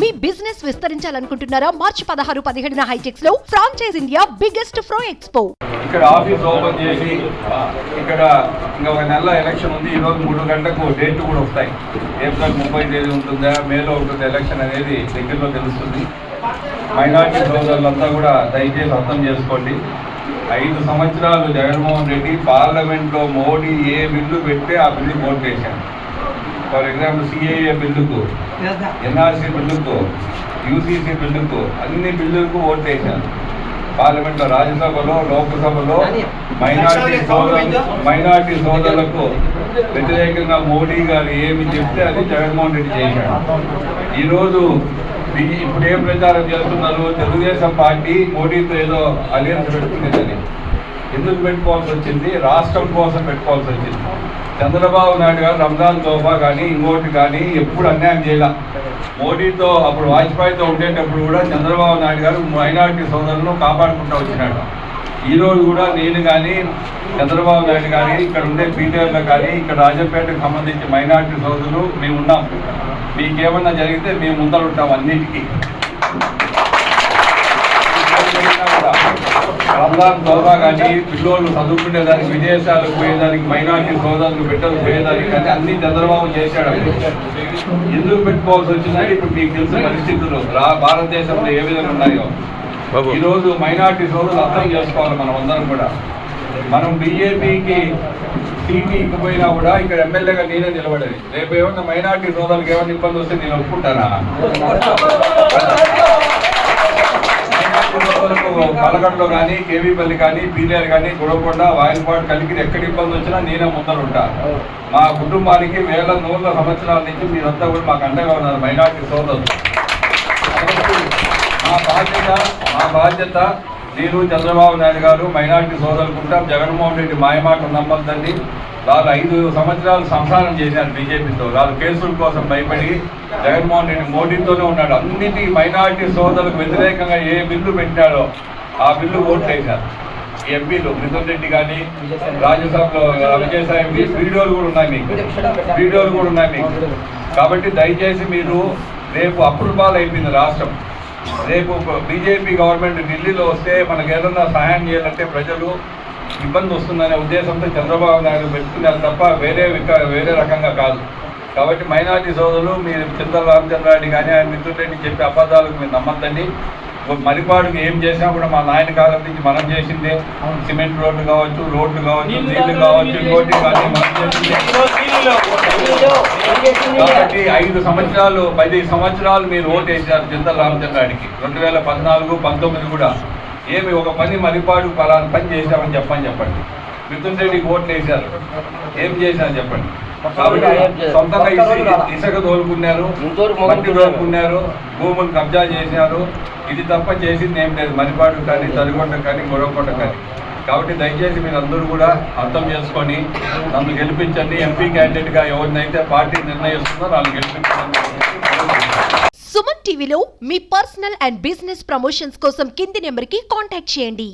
మీ business విస్తరించాలనుకుంటున్నారా? మార్చి 16-17 హైటెక్స్ లో franchise India biggest ఫ్రో expo. ఇక్కడ office open చేసి ఇక్కడ ఇంకా ఒక నెల ఎలక్షన్ ఉంది. ఈరోజు 3 గంటలకు డేట్లు కూడా వస్తాయి. ఏప్రిల్ 30 తేదీ ఉంటుందా, మేలో ఉంటుంది ఎలక్షన్ అనేది దగ్గరలో తెలుస్తుంది. మైనార్టీ సోదరులంతా కూడా దయచేసి అర్థం చేసుకోండి. 5 సంవత్సరాలు జగన్మోహన్ రెడ్డి పార్లమెంట్లో మోడీ ఏ బిల్లు పెడితే ఆ బిల్లు ఓట్ చేశాను. ఫర్ ఎగ్జాంపుల్ సిఏఏ బిల్లుకు, ఎన్ఆర్సీ బిల్లుకు, యూసీసీ బిల్లుకు, అన్ని బిల్లులకు ఓట్ వేశాను. పార్లమెంట్లో, రాజ్యసభలో, లోక్సభలో మైనార్టీ సోదరులకు వ్యతిరేకంగా మోడీ గారు ఏమి చెప్తే అది జగన్మోహన్ రెడ్డి చేశాడు. ఈరోజు ఇప్పుడు ఏం ప్రచారం చేస్తున్నారు? తెలుగుదేశం పార్టీ మోడీతో ఏదో అలియన్స్ పెట్టుకునేదని. ఎందుకు పెట్టుకోవాల్సి వచ్చింది? రాష్ట్రం కోసం పెట్టుకోవాల్సి వచ్చింది. చంద్రబాబు నాయుడు గారు రంజాన్ తోఫా కానీ ఇంకోటి కానీ ఎప్పుడు అన్యాయం చేయాల. మోడీతో అప్పుడు వాజ్పేయితో ఉండేటప్పుడు కూడా చంద్రబాబు నాయుడు గారు మైనార్టీ సోదరులను కాపాడుకుంటూ వచ్చినాడు. ఈరోజు కూడా నేను కానీ చంద్రబాబు నాయుడు కానీ ఇక్కడ ఉండే పీటీఆర్లో కానీ ఇక్కడ రాజంపేటకు సంబంధించి మైనార్టీ సోదరులు మేము ఉన్నాం. మీకేమన్నా జరిగితే మేము ముందరుంటాం అన్నిటికీ. రంజాన్ తోఫా కానీ పిల్లోళ్ళు చదువుకునేదానికి, విదేశాలకు పోయేదానికి, మైనార్టీ సోదరులు బిడ్డలు పోయేదానికి కానీ అన్ని చంద్రబాబు చేశాడు. ఎందుకు పెట్టుకోవాల్సి వచ్చిందంటే ఇప్పుడు మీకు తెలిసిన పరిస్థితులు భారతదేశంలో ఏ విధంగా ఉన్నాయో ఈరోజు మైనార్టీ సోదరులు అర్థం చేసుకోవాలి. మనం అందరం కూడా మనం బీజేపీకి సీటీ ఇకపోయినా కూడా ఇక్కడ ఎమ్మెల్యేగా నేనే నిలబడేది. రేపు ఏమన్నా మైనార్టీ సోదరులకు ఏమైనా ఇబ్బంది వస్తే నేను ఒప్పుకుంటానా? పలకట్లో కానీ, కేవీపల్లి కానీ, పీలేరు కానీ, గుడకొండ, వాయిల్పాడు, కలికి ఎక్కడ ఇబ్బంది వచ్చినా నేనే ముందరుంటా. మా కుటుంబానికి వేల 100 సంవత్సరాల నుంచి మీరంతా కూడా మాకు అండగా ఉన్నారు మైనార్టీ సోదరులు. మా బాధ్యత నేను చంద్రబాబు నాయుడు గారు మైనార్టీ సోదరులుకుంటాం. జగన్మోహన్ రెడ్డి మాయమాట నమ్మద్దండి. వాళ్ళు 5 సంవత్సరాలు సంసారం చేశారు బీజేపీతో. వాళ్ళు కేసుల కోసం భయపడి జగన్మోహన్ రెడ్డి మోడీతోనే ఉన్నాడు. అన్నిటి మైనార్టీ సోదరులకు వ్యతిరేకంగా ఏ బిల్లు పెట్టాడో ఆ బిల్లు ఓట్లు వేశారు. ఎంపీలు మిథున్ రెడ్డి కానీ, రాజ్యసభలో విజయసాయి వీడియోలు కూడా ఉన్నాయి మీకు. కాబట్టి దయచేసి మీరు రేపు అప్రూవల్ అయిపోయింది రాష్ట్రం. రేపు బీజేపీ గవర్నమెంట్ ఢిల్లీలో వస్తే మనకు ఏదన్నా సహాయం చేయాలంటే ప్రజలు ఇబ్బంది వస్తుందనే ఉద్దేశంతో చంద్రబాబు నాయుడు పెట్టుకున్నారు తప్ప వేరే రకంగా కాదు. కాబట్టి మైనార్టీ సోదరులు మీరు చింతల రామచంద్రారెడ్డి కానీ ఆయన మిథున్ రెడ్డి చెప్పే అబద్ధాలకు మీరు నమ్మద్దండి. మరిపాడుకు ఏం చేసినా కూడా మా నాయన కాలం నుంచి మనం చేసిందే. సిమెంట్ రోడ్లు కావచ్చు, నీళ్లు కావచ్చు, ఇంకోటి కానీ మనం చేసిందే. కాబట్టి 5 సంవత్సరాలు 10 సంవత్సరాలు మీరు ఓటు వేసారు చింతల రామచంద్రారెడ్డికి. 2014, 19 కూడా ఏమి ఒక పని మరిపాడు పలానా పని చేశామని చెప్పండి. మిథున్ రెడ్డికి ఓట్లు వేశారు, ఏం చేశారని చెప్పండి. కాబట్టి సొంతంగా ఇసుక తోలుకున్నారు, మట్టి తోలుకున్నారు, భూములు కబ్జా చేశారు. ఇది తప్ప చేసింది ఏం లేదు మరిపాడు కానీ, తరిగొండ కానీ, గొడవకొండ కానీ. కాబట్టి దయచేసి మీరు అందరూ కూడా అర్థం చేసుకొని నన్ను గెలిపించండి. ఎంపీ క్యాండిడేట్గా ఎవరినైతే పార్టీ నిర్ణయిస్తుందో వాళ్ళు గెలిపించండి. సుమన్ టీవీలో మీ పర్సనల్ అండ్ బిజినెస్ ప్రమోషన్స్ కోసం కింది నెంబర్కి కాంటాక్ట్ చేయండి.